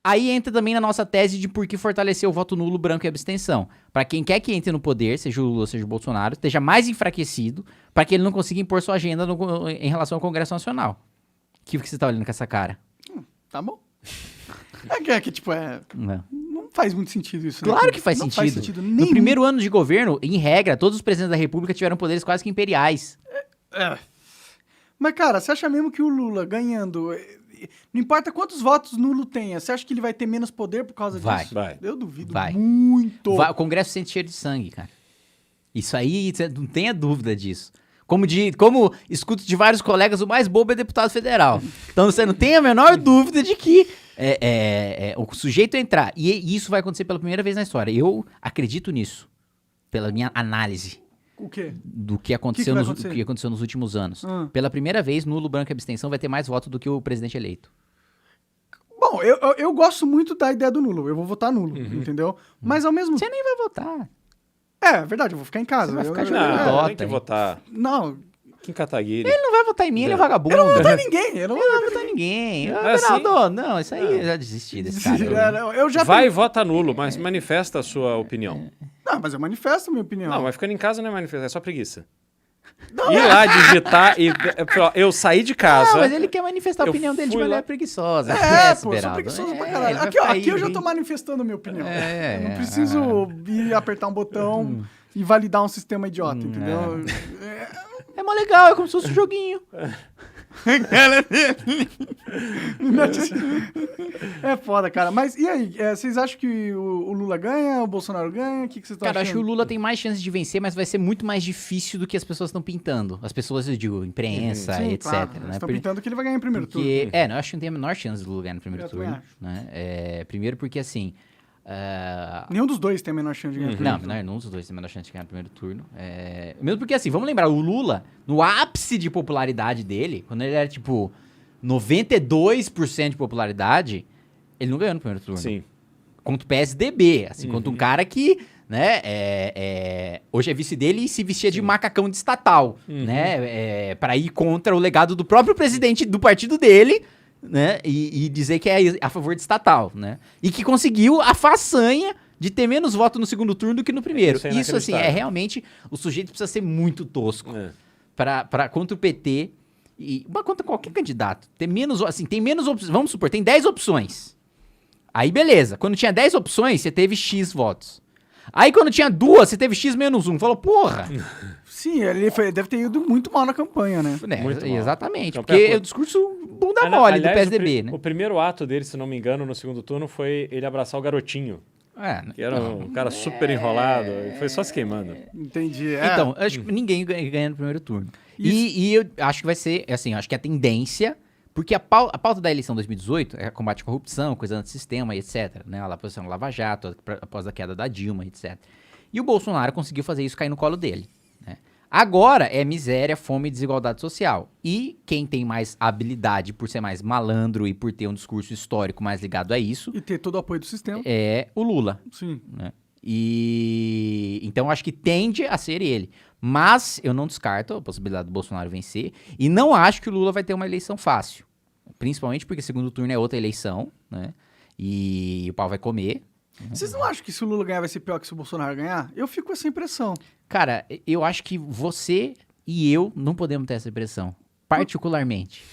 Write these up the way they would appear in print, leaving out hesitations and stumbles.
Aí entra também na nossa tese de por que fortalecer o voto nulo, branco e abstenção. Pra quem quer que entre no poder, seja o Lula, seja o Bolsonaro, esteja mais enfraquecido, pra que ele não consiga impor sua agenda em relação ao Congresso Nacional. O que você tá olhando com essa cara? Tá bom. Tipo, Não. não faz muito sentido isso, né? Claro que faz não sentido. Faz sentido No nenhum. primeiro ano de governo, em regra, todos os presidentes da República tiveram poderes quase que imperiais. Mas, cara, você acha mesmo que o Lula ganhando... Não importa quantos votos nulo tenha, você acha que ele vai ter menos poder por causa disso? Vai. Eu duvido Vai. muito. O Congresso sente cheiro de sangue, cara. Isso aí, você não tenha dúvida disso. Como escuto de vários colegas, o mais bobo é deputado federal. Então você não tem a menor dúvida de que o sujeito entrar. E isso vai acontecer pela primeira vez na história. Eu acredito nisso, pela minha análise O quê? do que aconteceu, vai do acontecer? que aconteceu nos últimos anos. Pela Pela primeira vez, nulo, branco e abstenção vai ter mais voto do que o presidente eleito. Bom, eu gosto muito da ideia do nulo. Eu vou votar nulo, entendeu? Mas ao mesmo Você nem vai votar. É verdade, eu vou ficar em casa. Você vai ficar Eu- jogando Não, Vota, tem que hein? votar. Não, Kim Kataguiri. Ele não vai votar em mim, ele é vagabundo. eu não vou votar em ninguém. Eu não Ele não vai votar em ninguém. assim? Bernardo, não, isso aí eu já desisti desse cara. Eu já Vai e vota nulo, mas manifesta a sua opinião. Não, mas eu manifesto a minha opinião. Não, mas ficando em casa não é manifestar, é só preguiça. Não, Ir lá digitar e... Eu saí de casa... Não, mas ele quer manifestar a Eu opinião dele de fui maneira lá- preguiçosa. pô, eu Beraldo. sou preguiçoso pra ele caralho. vai Aqui, ó, ficar aqui eu aí, já tô manifestando a minha opinião. Eu não é, preciso ir apertar um botão e validar um sistema idiota, entendeu? É mó legal, é como se fosse um joguinho. É foda, cara. Mas e aí? Vocês acham que o Lula ganha, o Bolsonaro ganha? O que vocês estão Cara, eu acho que o achando? Lula tem mais chances de vencer, mas vai ser muito mais difícil do que as pessoas estão pintando. As pessoas, eu digo, imprensa, Sim, etc. claro. Né? Estão pintando que ele vai ganhar em primeiro turno. Porque, não, eu acho que não tem a menor chance do Lula ganhar no primeiro Eu também turno. acho. Né? Primeiro porque, assim... Nenhum dos dois tem a menor chance de ganhar em Não, primeiro turno. nenhum dos dois tem a menor chance de ganhar no primeiro turno. Mesmo porque, assim, vamos lembrar, o Lula, no ápice de popularidade dele, quando ele era, tipo, 92% de popularidade, ele não ganhou no primeiro turno. Sim. Contra o PSDB, assim, contra um cara que, né, hoje é vice dele e se vestia de macacão de estatal, né, pra ir contra o legado do próprio presidente do partido dele, né, e dizer que é a favor de estatal, né, e que conseguiu a façanha de ter menos voto no segundo turno do que no primeiro. Isso é Isso, assim, inacreditável. realmente, o sujeito precisa ser muito tosco contra o PT e contra qualquer candidato. Ter menos, assim, tem menos opções, vamos supor, tem 10 opções. Aí, beleza. Quando tinha 10 opções, você teve X votos. Aí, quando tinha 2, você teve X menos 1. Falou, porra. Sim, ele deve ter ido muito mal na campanha, né? Muito mal. Exatamente. Campanha Porque é curta. o discurso bunda mole do PSDB, né? O primeiro ato dele, se não me engano, no segundo turno, foi ele abraçar o garotinho. Que era um cara super enrolado. E foi só se queimando. Entendi. Então, eu acho que ninguém ganha no primeiro turno. E eu acho que vai ser, assim, eu acho que a tendência... Porque a pauta da eleição 2018 é combate à corrupção, coisa antissistema e etc. Né? A posição do Lava Jato, após a queda da Dilma, etc. E o Bolsonaro conseguiu fazer isso cair no colo dele. Né? Agora é miséria, fome e desigualdade social. E quem tem mais habilidade por ser mais malandro e por ter um discurso histórico mais ligado a isso E ter todo o apoio do sistema. é o Lula. Sim. Né? E então acho que tende a ser ele. Mas eu não descarto a possibilidade do Bolsonaro vencer. E não acho que o Lula vai ter uma eleição fácil. Principalmente porque segundo turno é outra eleição, né? E o pau vai comer. Vocês não acham que se o Lula ganhar vai ser pior que se o Bolsonaro ganhar? Eu fico com essa impressão. Cara, eu acho que você e eu não podemos ter essa impressão. Particularmente.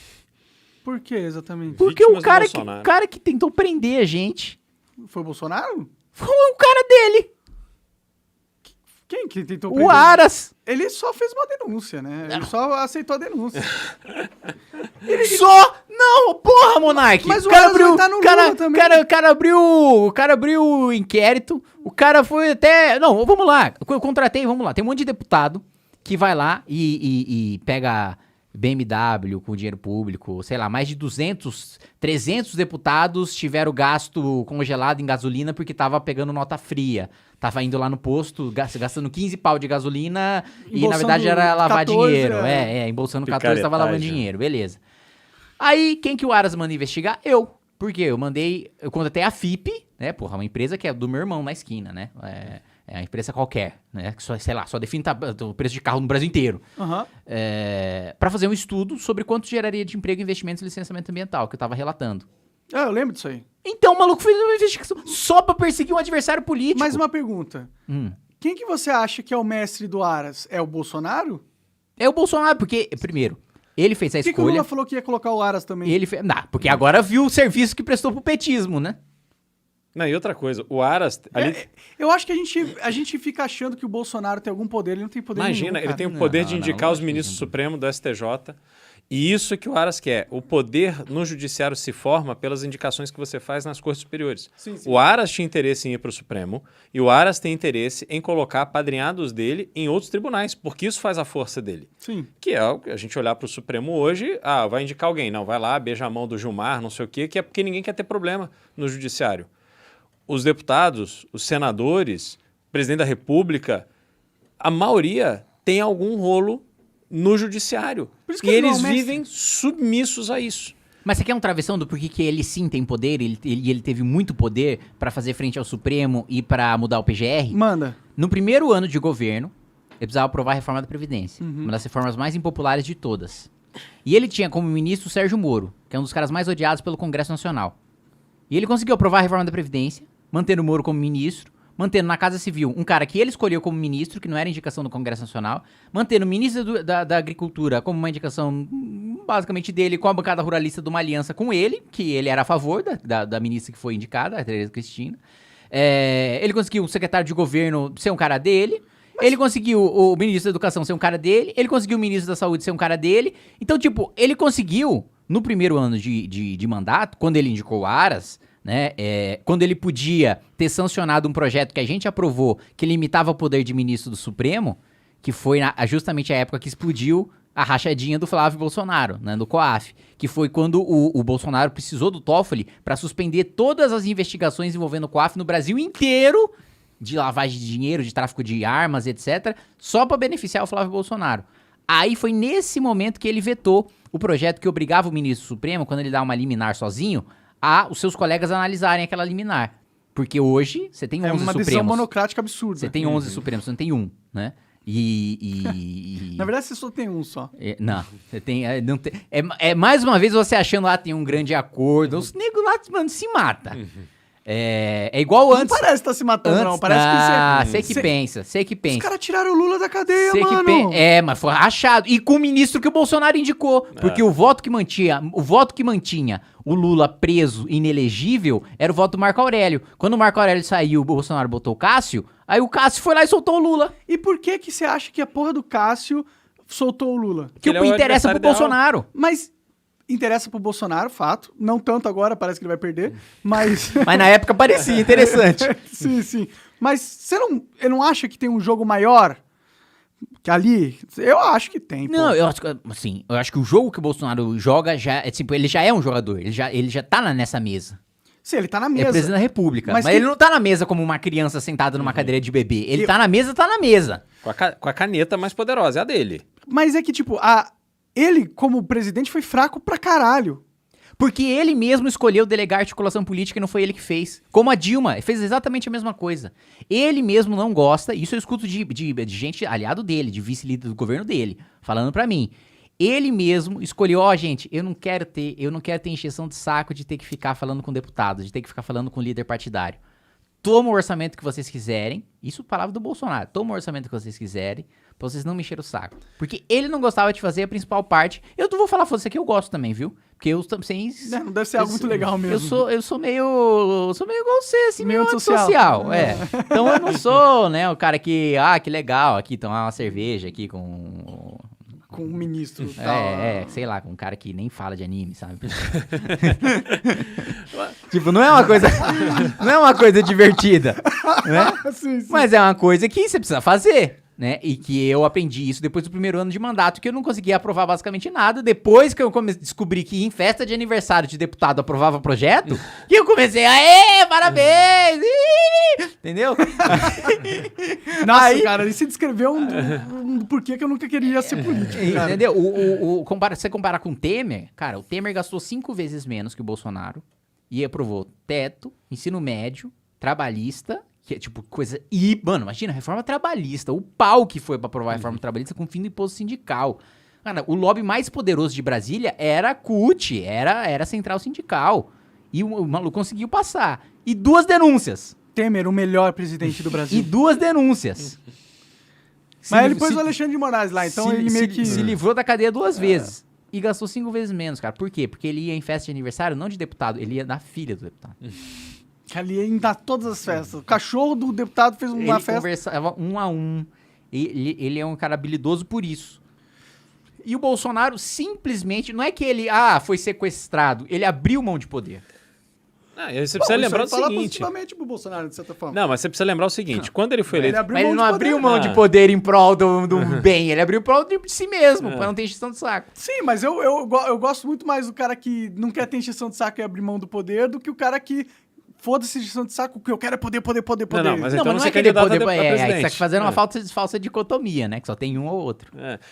Por que exatamente? Porque Vítimas o do Bolsonaro. cara que tentou prender a gente Foi o Bolsonaro? foi o cara dele, Quem que tentou o prender? Aras. Ele só fez uma denúncia, né? Ele só aceitou a denúncia. Só? Não, porra, Monark. Mas o cara Aras vai tá no Lula também. o cara abriu o inquérito. O cara foi até... Não, vamos lá. Eu contratei, vamos lá. Tem um monte de deputado que vai lá e pega BMW com dinheiro público. Sei lá, mais de 200, 300 deputados tiveram gasto congelado em gasolina porque tava pegando nota fria. Tava indo lá no posto, gastando 15 pau de gasolina e, na Embolsando verdade, era lavar 14, dinheiro. Embolsando 14, tava lavando Picaretagem. dinheiro. Beleza. Aí, quem que o Aras manda investigar? Eu. Por quê? Eu contratei a FIP, né? Porra, uma empresa que é do meu irmão na esquina, né? É uma empresa qualquer, né? Que só, sei lá, só define o preço de carro no Brasil inteiro. Aham. Pra fazer um estudo sobre quanto geraria de emprego, investimentos e licenciamento ambiental, que eu tava relatando. Ah, eu lembro disso aí. Então o maluco fez uma investigação só pra perseguir um adversário político. Mais uma pergunta. Quem que você acha que é o mestre do Aras? É o Bolsonaro? É o Bolsonaro, porque, primeiro, ele fez a Por que escolha... o Lula falou que ia colocar o Aras também? Não, porque agora viu o serviço que prestou pro petismo, né? Não, e outra coisa, o Aras... Eu acho que a gente fica achando que o Bolsonaro tem algum poder, ele não tem poder Imagina, nenhum, ele tem o poder de indicar os ministros supremos do STJ. E isso que o Aras quer. O poder no judiciário se forma pelas indicações que você faz nas cortes superiores. Sim. O Aras tinha interesse em ir para o Supremo e o Aras tem interesse em colocar apadrinhados dele em outros tribunais, porque isso faz a força dele. Sim. Que é a gente olhar para o Supremo hoje, vai indicar alguém. Não, vai lá, beija a mão do Gilmar, não sei o quê, que é porque ninguém quer ter problema no judiciário. Os deputados, os senadores, o presidente da República, a maioria tem algum rolo no judiciário. E eles vivem submissos a isso. Mas você quer um travessão do porquê que ele sim tem poder, ele teve muito poder pra fazer frente ao Supremo e pra mudar o PGR? Manda. No primeiro ano de governo, ele precisava aprovar a reforma da Previdência. Uma das reformas mais impopulares de todas. E ele tinha como ministro o Sérgio Moro, que é um dos caras mais odiados pelo Congresso Nacional. E ele conseguiu aprovar a reforma da Previdência, mantendo o Moro como ministro, mantendo na Casa Civil um cara que ele escolheu como ministro, que não era indicação do Congresso Nacional, mantendo o ministro da Agricultura como uma indicação basicamente dele, com a bancada ruralista de uma aliança com ele, que ele era a favor da ministra que foi indicada, a Tereza Cristina. Ele conseguiu o secretário de governo ser um cara dele, ele conseguiu o ministro da Educação ser um cara dele, ele conseguiu o ministro da Saúde ser um cara dele. Então, tipo, ele conseguiu, no primeiro ano de mandato, quando ele indicou o Aras, né, quando ele podia ter sancionado um projeto que a gente aprovou, que limitava o poder de ministro do Supremo, que foi justamente a época que explodiu a rachadinha do Flávio Bolsonaro, né, do COAF, que foi quando o Bolsonaro precisou do Toffoli para suspender todas as investigações envolvendo o COAF no Brasil inteiro, de lavagem de dinheiro, de tráfico de armas, etc., só para beneficiar o Flávio Bolsonaro. Aí foi nesse momento que ele vetou o projeto que obrigava o ministro Supremo, quando ele dá uma liminar sozinho, a os seus colegas analisarem aquela liminar. Porque hoje você tem 11 Supremos. É uma decisão monocrática absurda. Você tem 11 Supremos, você não tem um, né? Na verdade, você só tem um só. Não, você tem... mais uma vez você achando lá tem um grande acordo. Os negros lá, mano, se mata. É igual antes. Não parece que tá se matando, não. Parece que você que pensa. Os caras tiraram o Lula da cadeia, mano. Mas foi rachado. E com o ministro que o Bolsonaro indicou. Porque o voto que mantinha o Lula preso, inelegível, era o voto do Marco Aurélio. Quando o Marco Aurélio saiu, o Bolsonaro botou o Cássio, aí o Cássio foi lá e soltou o Lula. E por que você acha que a porra do Cássio soltou o Lula? Que interessa pro Bolsonaro. Mas... interessa pro Bolsonaro, fato. Não tanto agora, parece que ele vai perder, mas... Mas na época parecia interessante. Sim. Mas ele não acha que tem um jogo maior que ali? Eu acho que tem. Não, eu acho que o jogo que o Bolsonaro joga, ele já é um jogador, ele já tá nessa mesa. Sim, ele tá na mesa. É presidente da República. Mas ele não tá na mesa como uma criança sentada numa cadeira de bebê. Ele tá na mesa. Com a caneta mais poderosa, é a dele. Mas é que, tipo, ele, como presidente, foi fraco pra caralho. Porque ele mesmo escolheu delegar articulação política e não foi ele que fez. Como a Dilma, fez exatamente a mesma coisa. Ele mesmo não gosta, isso eu escuto de gente aliado dele, de vice-líder do governo dele, falando pra mim. Ele mesmo escolheu, gente, eu não quero ter encheção de saco de ter que ficar falando com deputados, de ter que ficar falando com líder partidário. Toma o orçamento que vocês quiserem, isso palavra do Bolsonaro, toma o orçamento que vocês quiserem, pra vocês não me encherem o saco. Porque ele não gostava de fazer a principal parte. Eu não vou falar, foda-se, aqui eu gosto também, viu? Porque eu também... Não deve ser algo muito legal mesmo. Eu sou meio igual você, assim, meio antissocial. Então eu não sou, né, o cara que, que legal, aqui tomar uma cerveja aqui com um ministro e tal. Sei lá, com um cara que nem fala de anime, sabe? Tipo, não é uma coisa divertida, né? Sim. Mas é uma coisa que você precisa fazer, né? E que eu aprendi isso depois do primeiro ano de mandato, que eu não conseguia aprovar basicamente nada. Depois que eu descobri que em festa de aniversário de deputado aprovava projeto, que eu comecei, parabéns! Entendeu? Nossa, cara, você descreveu um porquê que eu nunca queria ser político, cara. Entendeu? Você comparar com o Temer, cara, o Temer gastou 5 vezes menos que o Bolsonaro e aprovou teto, ensino médio, trabalhista, que é tipo coisa... mano, imagina, reforma trabalhista, o pau que foi pra aprovar a reforma trabalhista com o fim do imposto sindical. Cara, o lobby mais poderoso de Brasília era a CUT, era a central sindical. E o maluco conseguiu passar. E 2 denúncias. Temer, o melhor presidente do E Brasil. 2 denúncias. Mas ele pôs o Alexandre de Moraes lá, então ele meio que... se livrou da cadeia 2 vezes. E gastou 5 vezes menos, cara. Por quê? Porque ele ia em festa de aniversário, não de deputado, ele ia na filha do deputado. Ali ia em todas as festas. O cachorro do deputado fez uma Ele festa. conversava 1 a 1. Ele é um cara habilidoso por isso. E o Bolsonaro simplesmente, não é que ele, foi sequestrado, ele abriu mão de poder. Ah, e você precisa lembrar o Fala seguinte. positivamente pro Bolsonaro, de certa forma. Não, mas você precisa lembrar o seguinte: quando ele foi eleito. Mas ele não abriu mão. mão de poder em prol do bem, ele abriu prol de si mesmo, pra não ter encheção de saco. Sim, mas eu gosto muito mais do cara que não quer ter encheção de saco e abrir mão do poder do que o cara que foda-se encheção de saco, o que eu quero é poder. Não, mas então não não é se que ele candidata poder, a aí você presidente. tá fazendo uma falsa dicotomia, né? Que só tem um ou outro.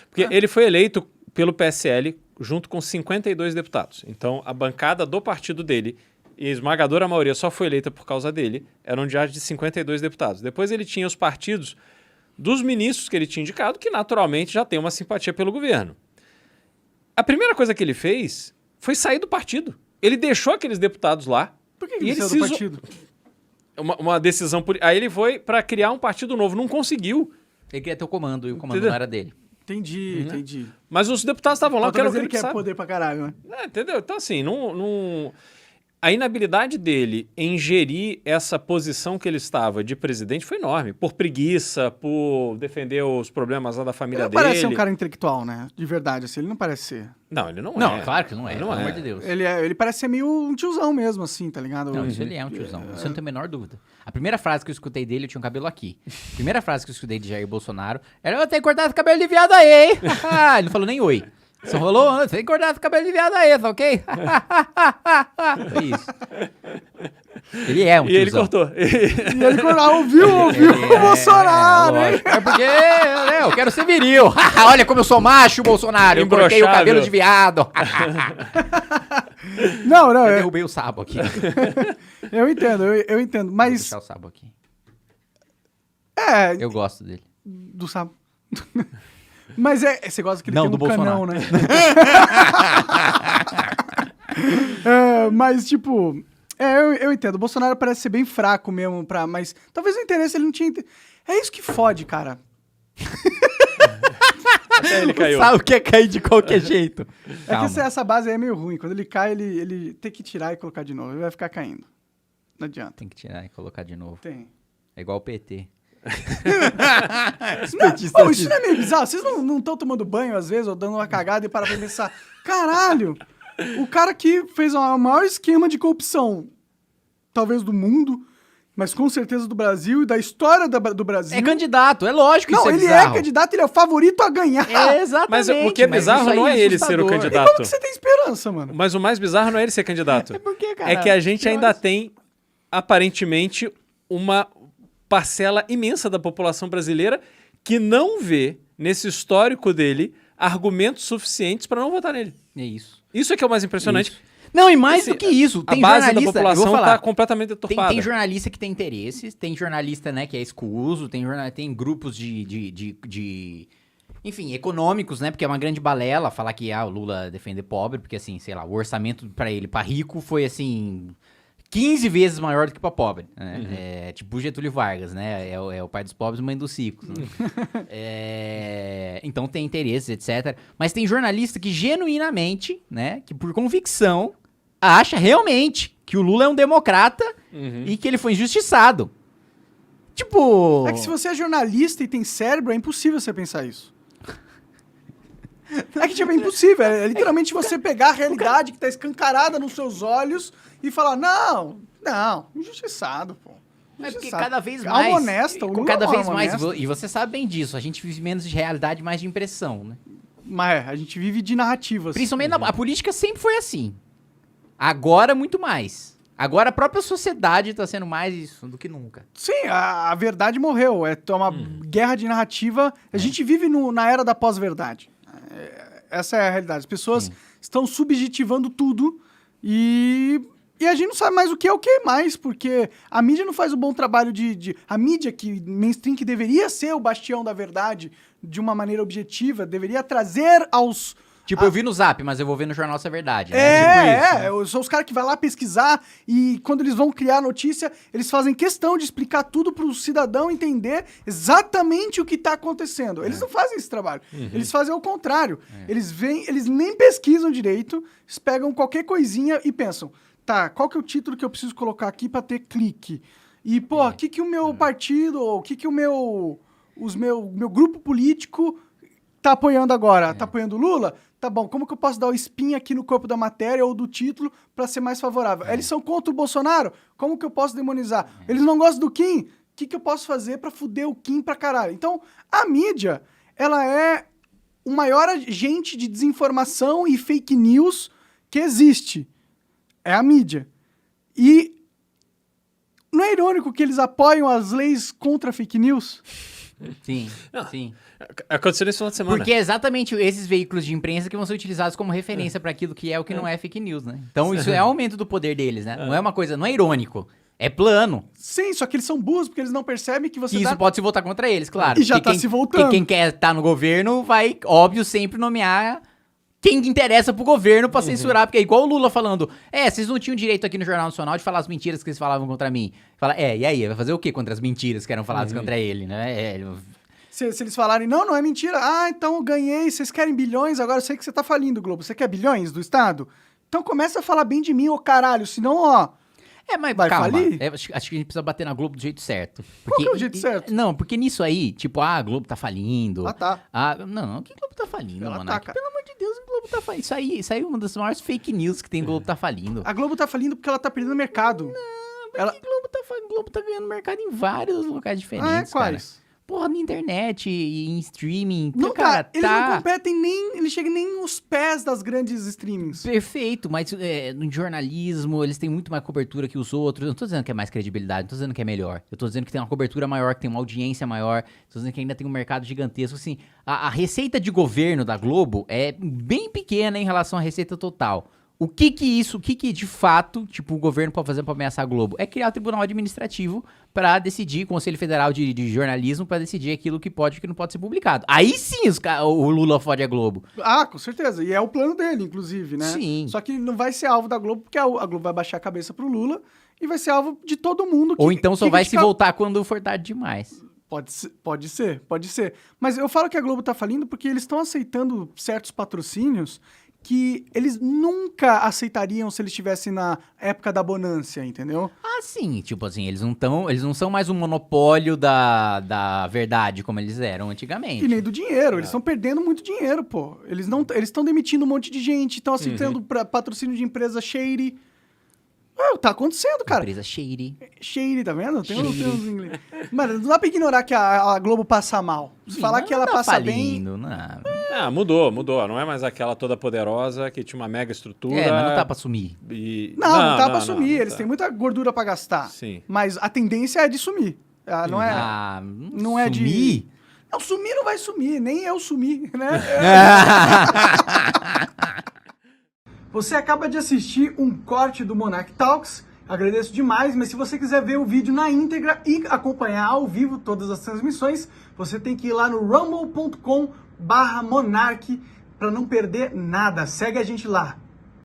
Porque ele foi eleito pelo PSL junto com 52 deputados. Então, a bancada do partido dele, e a esmagadora maioria só foi eleita por causa dele, eram de 52 deputados. Depois ele tinha os partidos dos ministros que ele tinha indicado, que naturalmente já tem uma simpatia pelo governo. A primeira coisa que ele fez foi sair do partido. Ele deixou aqueles deputados lá. Por que e ele saiu do partido? Uma decisão... Aí ele foi para criar um partido novo. Não conseguiu. Ele queria ter o comando, e o comando Entendeu? não era dele. Entendi. Mas os deputados estavam lá, que era o Talvez que ele ele quer poder pra caralho, né? entendeu? Então, assim, a inabilidade dele em gerir essa posição que ele estava de presidente foi enorme. Por preguiça, por defender os problemas lá da Ele família não dele. parece ser um cara intelectual, né? De verdade, assim, ele não parece ser. Não, ele não, Não, é. claro que não é, Ele pelo não amor é. de Deus. Ele parece ser meio um tiozão mesmo, assim, tá ligado? Não, isso ele é um tiozão. Isso eu não tenho a menor dúvida. A primeira frase que eu escutei dele, eu tinha um cabelo aqui. A primeira frase que eu escutei de Jair Bolsonaro era: eu tenho cortado o cabelo de viado aí, hein? Ele não falou nem oi. Só rolou: tem cortado o cabelo de viado aí, tá ok? Foi isso. Ele é um E ele tiozão. cortou. E ele ouviu o Bolsonaro, hein? lógico. É porque né, eu quero ser viril. Olha como eu sou macho, Bolsonaro. Eu cortei o Imbrochável. cabelo de viado. Não, Eu eu derrubei o sabo aqui. entendo, eu entendo. Vou Mas, deixar o sabo aqui. eu Eu gosto dele. do Sabo. Mas você gosta que ele Não, tem do um Bolsonaro. canão, né? Mas, tipo... eu entendo. O Bolsonaro parece ser bem fraco mesmo, mas talvez o interesse ele não tinha... É isso que fode, cara. Até ele caiu. Sabe o que é cair de qualquer jeito? É que essa base aí é meio ruim. Quando ele cai, ele tem que tirar e colocar de novo. Ele vai ficar caindo. Não adianta. Tem que tirar e colocar de novo. Tem. É igual o PT. Pô, isso não é meio bizarro? Vocês não estão tomando banho às vezes, ou dando uma cagada e param pra pensar, caralho, o cara que fez o maior esquema de corrupção, talvez do mundo, mas com certeza do Brasil e da história do Brasil. É candidato, é lógico que Não, isso é ele bizarro. é candidato, ele é o favorito a ganhar. É, exatamente. Mas o que é bizarro isso aí não é ele ser o assustador. candidato. Como que você tem esperança, mano? Mas o mais bizarro não é ele ser candidato. É porque, cara, É que a gente que ainda horas? tem, aparentemente, uma parcela imensa da população brasileira que não vê, nesse histórico dele, argumentos suficientes para não votar nele. É isso. Isso é que é o mais impressionante. Isso. Não, e mais Assim, do que isso, A tem base da jornalista, eu vou população falar, está completamente deturpada. tem jornalista que tem interesses, tem jornalista, né, que é escuso, tem grupos de enfim, econômicos, né, porque é uma grande balela falar que o Lula defende pobre, porque assim, sei lá, o orçamento pra ele, pra rico, foi assim 15 vezes maior do que pra pobre, né? É tipo o Getúlio Vargas, né? É o pai dos pobres e mãe dos ricos. Né? Então tem interesses, etc. Mas tem jornalista que genuinamente, né, que por convicção acha realmente que o Lula é um democrata e que ele foi injustiçado. Tipo... É que se você é jornalista e tem cérebro, é impossível você pensar isso. É que, tipo, é impossível. É literalmente você pegar a realidade que tá escancarada nos seus olhos e falar, não, injustiçado, pô. É porque Injustiçado. cada vez Alma mais... honesta, o Lula cada é uma vez alma mais... honesta. E você sabe bem disso, a gente vive menos de realidade, mais de impressão, né? Mas a gente vive de narrativas. Principalmente a política sempre foi assim. Agora, muito mais. Agora a própria sociedade tá sendo mais isso do que nunca. Sim, a verdade morreu. É uma guerra de narrativa. A gente vive na era da pós-verdade. Essa é a realidade. As pessoas estão subjetivando tudo e a gente não sabe mais o que é o que mais, porque a mídia não faz o bom trabalho a mídia que mainstream, que deveria ser o bastião da verdade de uma maneira objetiva, deveria trazer Tipo, eu vi no Zap, mas eu vou ver no jornal se é verdade, né? Tipo isso. São os caras que vai lá pesquisar e quando eles vão criar a notícia, eles fazem questão de explicar tudo pro cidadão entender exatamente o que tá acontecendo. Eles não fazem esse trabalho. Eles fazem o contrário. Eles nem pesquisam direito, eles pegam qualquer coisinha e pensam, tá, qual que é o título que eu preciso colocar aqui pra ter clique? E, pô, o que o meu partido, o que o meu grupo político tá apoiando agora? Tá apoiando o Lula? Tá bom, como que eu posso dar o spin aqui no corpo da matéria ou do título pra ser mais favorável? Eles são contra o Bolsonaro? Como que eu posso demonizar? Eles não gostam do Kim? O que eu posso fazer pra fuder o Kim pra caralho? Então, a mídia, ela é o maior agente de desinformação e fake news que existe. É a mídia. E não é irônico que eles apoiam as leis contra fake news? Sim, sim. Aconteceu nesse final de semana. Porque é exatamente esses veículos de imprensa que vão ser utilizados como referência pra aquilo que é o que não é fake news, né? Então isso é aumento do poder deles, né? Não é uma coisa, não é irônico. É plano. Sim, só que eles são burros porque eles não percebem que você Que isso pode se voltar contra eles, claro. E já Porque tá se voltando. Porque quem quer estar no governo vai, óbvio, sempre nomear quem interessa pro governo pra censurar. Porque é igual o Lula falando, vocês não tinham direito aqui no Jornal Nacional de falar as mentiras que eles falavam contra mim. Fala, e aí? Vai fazer o quê contra as mentiras que eram faladas contra ele, né? Se eles falarem, não é mentira. Então eu ganhei, vocês querem bilhões, agora eu sei que você tá falindo, Globo. Você quer bilhões do Estado? Então começa a falar bem de mim, ô caralho, senão, ó... Mas vai calma, falir? acho que a gente precisa bater na Globo do jeito certo. Qual que é o jeito certo? Não, porque nisso aí, tipo, a Globo tá falindo. Tá. Não, que Globo tá falindo, Ela Monark? tá, cara. Pelo amor de Deus, a Globo tá falindo. Isso aí é uma das maiores fake news que tem, Globo tá falindo. A Globo tá falindo porque ela tá perdendo mercado. Porque Globo tá ganhando mercado em vários locais diferentes, quais? cara. Porra, na internet e em streaming. Não, cara, eles não competem nem... Eles chegam nem nos pés das grandes streamings. Perfeito, mas no jornalismo eles têm muito mais cobertura que os outros. Eu não tô dizendo que é mais credibilidade, não tô dizendo que é melhor. Eu tô dizendo que tem uma cobertura maior, que tem uma audiência maior. Tô dizendo que ainda tem um mercado gigantesco. Assim, a receita de governo da Globo é bem pequena em relação à receita total. O que de fato, tipo, o governo pode fazer pra ameaçar a Globo? É criar o tribunal administrativo pra decidir, Conselho Federal de Jornalismo, pra decidir aquilo que pode e que não pode ser publicado. Aí sim o Lula fode a Globo. Com certeza. E é o plano dele, inclusive, né? Sim. Só que não vai ser alvo da Globo, porque a Globo vai baixar a cabeça pro Lula e vai ser alvo de todo mundo. Ou então só vai se voltar quando for tarde demais. Pode ser. Mas eu falo que a Globo tá falindo porque eles estão aceitando certos patrocínios que eles nunca aceitariam se eles estivessem na época da bonância, entendeu? Sim, tipo assim, eles não são mais um monopólio da verdade como eles eram antigamente. E nem do dinheiro, eles estão perdendo muito dinheiro, pô. Eles estão demitindo um monte de gente, estão aceitando patrocínio de empresa shady. Tá acontecendo, cara. Empresa shady. Shady, tá vendo? Tem uns em inglês. Mano, não dá pra ignorar que a Globo passa mal. Se falar que ela passa falindo, bem... Não. Mudou. Não é mais aquela toda poderosa que tinha uma mega estrutura. Mas não tá pra sumir. Não tá pra sumir. Eles têm muita gordura pra gastar. Sim. Mas a tendência é de sumir. Não é... não é sumir? Não, sumir não vai sumir. Nem eu sumir, né? Você acaba de assistir um corte do Monark Talks, agradeço demais, mas se você quiser ver o vídeo na íntegra e acompanhar ao vivo todas as transmissões, você tem que ir lá no rumble.com/monark para não perder nada. Segue a gente lá.